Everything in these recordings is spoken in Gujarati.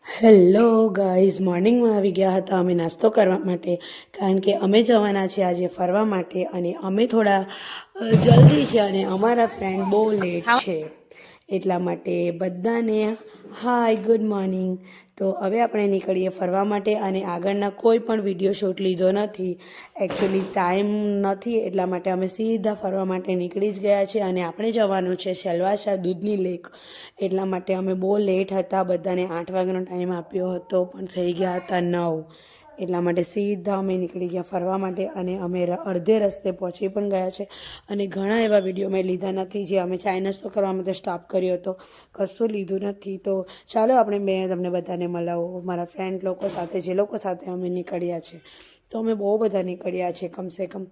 હેલો ગાઈઝ, મોર્નિંગમાં આવી ગયા હતા અમે નાસ્તો કરવા માટે, કારણ કે અમે જવાના છે આજે ફરવા માટે અને અમે થોડા જલ્દી છે અને અમારા ફ્રેન્ડ બહુ લેટ છે એટલા માટે બધાને હાય ગુડ મોર્નિંગ. તો હવે આપણે નીકળીએ ફરવા માટે અને આગળના કોઈ પણ વિડીયો શૂટ લીધો નથી. એકચ્યુઅલી ટાઈમ નથી એટલા માટે અમે સીધા ફરવા માટે નીકળી જ ગયા છે અને આપણે જવાનું છે સેલવાસા દૂધની લેક. એટલા માટે અમે બહુ લેટ હતા, બધાને 8 વાગ્યાનો ટાઈમ આપ્યો હતો પણ થઈ ગયા હતા 9. એટલા માટે સીધા અમે નીકળી ગયા ફરવા માટે અને અમે અડધે રસ્તે પહોંચી પણ ગયા છે. અને ઘણા એવા વિડીયો મેં લીધા નથી જે અમે ચાઇ નાસ્તો કરવા માટે સ્ટોપ કર્યો હતો, કશું લીધું નથી. તો ચાલો આપણે મેં તમને બધાને મળાવું મારા ફ્રેન્ડ લોકો સાથે, જે લોકો સાથે અમે નીકળ્યા છે. તો અમે બહુ બધા નીકળ્યા છે, કમસે કમ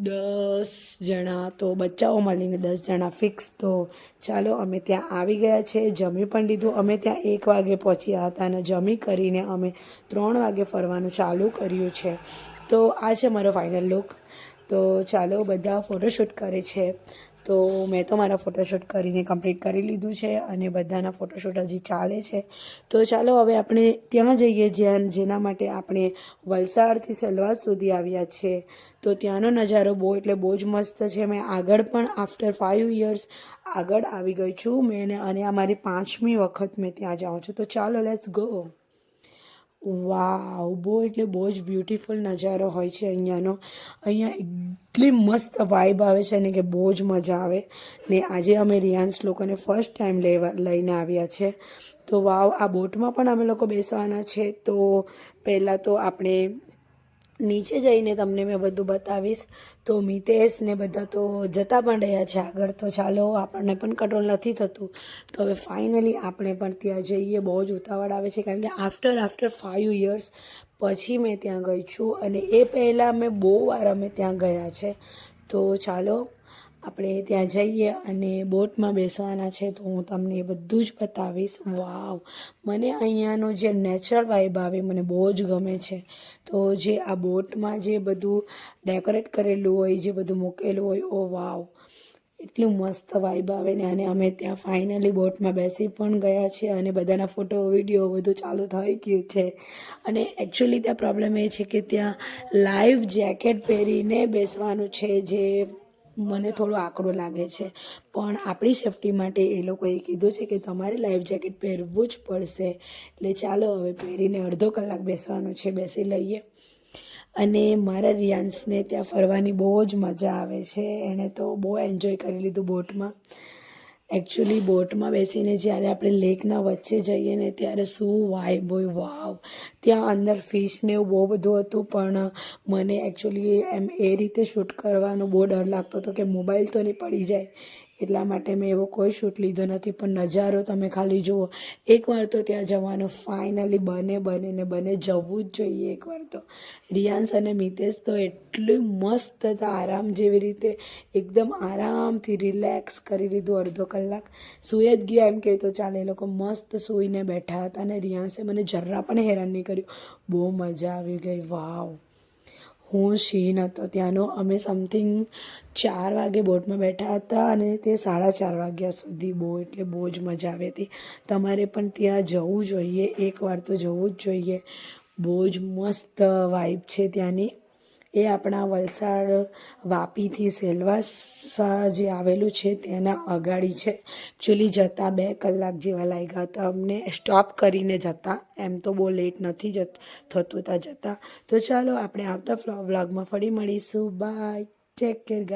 10 જણા, તો બચ્ચાઓ મળીને 10 જણા ફિક્સ. તો ચાલો અમે ત્યાં આવી ગયા છે, જમી પણ લીધું. અમે ત્યાં 1 વાગે પહોંચ્યા હતા અને જમી કરીને અમે 3 વાગે ફરવાનું ચાલુ કર્યું છે. તો આ છે મારો ફાઇનલ લુક. તો ચાલો, બધા ફોટોશૂટ કરે છે. તો મેં તો મારા ફોટોશૂટ કરીને કમ્પ્લીટ કરી લીધું છે અને બધાના ફોટોશૂટ હજી ચાલે છે. તો ચાલો હવે આપણે ત્યાં જઈએ જેના માટે આપણે વલસાડથી સેલવાસ સુધી આવ્યા છે. તો ત્યાંનો નજારો બહુ એટલે બહુ જ મસ્ત છે. મેં આગળ પણ આફ્ટર 5 યર્સ આગળ આવી ગઈ છું મેં, અને આ મારી 5મી વખત મેં ત્યાં જાઉં છું. તો ચાલો લેટ્સ ગો. વાવ, બહુ એટલે બહુ જ બ્યુટિફુલ નજારો હોય છે અહીંયાનો. અહીંયા એટલી મસ્ત વાઇબ આવે છે ને કે બહુ જ મજા આવે. ને આજે અમે રિયાન્સ લોકોને ફર્સ્ટ ટાઈમ લઈને આવ્યા છે. તો વાવ, આ બોટમાં પણ અમે લોકો બેસવાના છે. તો પહેલાં તો આપણે નીચે જઈને તમને મેં બધું બતાવીશ. તો મિતેશ ને બધા તો જતા પણ રહ્યા છે આગળ. તો ચાલો, આપણને પણ કંટ્રોલ નથી થતું. તો હવે ફાઇનલી આપણે પણ ત્યાં જઈએ. બહુ જ ઉતાવળ આવે છે કારણ કે આફ્ટર 5 યર્સ પછી મેં ત્યાં ગઈ છું અને એ પહેલાં મેં બહુ વાર અમે ત્યાં ગયા છે. તો ચાલો આપણે ત્યાં જઈએ અને બોટમાં બેસવાના છે. તો હું તમને એ બધું જ બતાવીશ. વાવ, મને અહીંયાનો જે નેચરલ વાઇબ આવે મને બહુ જ ગમે છે. તો જે આ બોટમાં જે બધું ડેકોરેટ કરેલું હોય, જે બધું મૂકેલું હોય, ઓ વાવ, એટલું મસ્ત વાઇબ આવે ને. અને અમે ત્યાં ફાઇનલી બોટમાં બેસી પણ ગયા છે અને બધાના ફોટો વિડીયો બધું ચાલુ થઈ ગયું છે. અને એકચ્યુઅલી ત્યાં પ્રોબ્લેમ એ છે કે ત્યાં લાઈવ જેકેટ પહેરીને બેસવાનું છે, જે મને થોડું આકડું લાગે છે. પણ આપણી સેફટી માટે એ લોકોએ કીધું છે કે તમારે લાઈવ જેકેટ પહેરવું જ પડશે. એટલે ચાલો હવે પહેરીને અડધો કલાક બેસવાનું છે, બેસી લઈએ. અને મારા રિયાન્સને ત્યાં ફરવાની બહુ જ મજા આવે છે. એણે તો બહુ એન્જોય કરી લીધું બોટમાં. એકચ્યુઅલી બોટમાં બેસીને જ્યારે આપણે લેકના વચ્ચે જઈએ ને ત્યારે શું વાઇબ હોય. વાવ, ત્યાં અંદર ફિશને એવું બહુ બધું હતું, પણ મને એકચ્યુઅલી એ રીતે શૂટ કરવાનો બહુ ડર લાગતો હતો કે મોબાઈલ તો નહીં પડી જાય, એટલા માટે મેં એવો કોઈ શૂટ લીધો નથી. પણ નજારો તમે ખાલી જુઓ. એકવાર તો ત્યાં જવાનું ફાઇનલી બને જવું જ જોઈએ એકવાર તો. રિયાન્સ અને મિતેશ તો એટલું મસ્ત હતા, આરામ જેવી રીતે એકદમ આરામથી રિલેક્સ કરી લીધું. અડધો કલાક સૂઈ જ ગયા એમ કે તો ચાલે. એ લોકો મસ્ત સૂઈને બેઠા હતા અને રિયાન્સે મને જરા પણ હેરાન નહીં કર્યું. બહુ મજા આવી ગઈ. વાવ, હું સીન હતો ત્યાંનો. અમે સમથિંગ 4 વાગે બોટમાં બેઠા હતા અને તે 4:30 વાગ્યા સુધી. બહુ એટલે બહુ જ મજા આવી હતી. તમારે પણ ત્યાં જવું જોઈએ, એકવાર તો જવું જ જોઈએ. બહુ જ મસ્ત વાઇબ છે ત્યાંની. એ આપણા વલસાડ વાપીથી સેલવાસા જે આવેલું છે તેના અગાડી છે. એકચ્યુઅલી જતાં 2 કલાક જેવા લાગ્યા હતા અમને, સ્ટોપ કરીને જતાં. એમ તો બહુ લેટ નથી થતું ત્યાં જતાં. તો ચાલો આપણે આવતા વ્લોગમાં ફરી મળીશું. Bye, take care guys.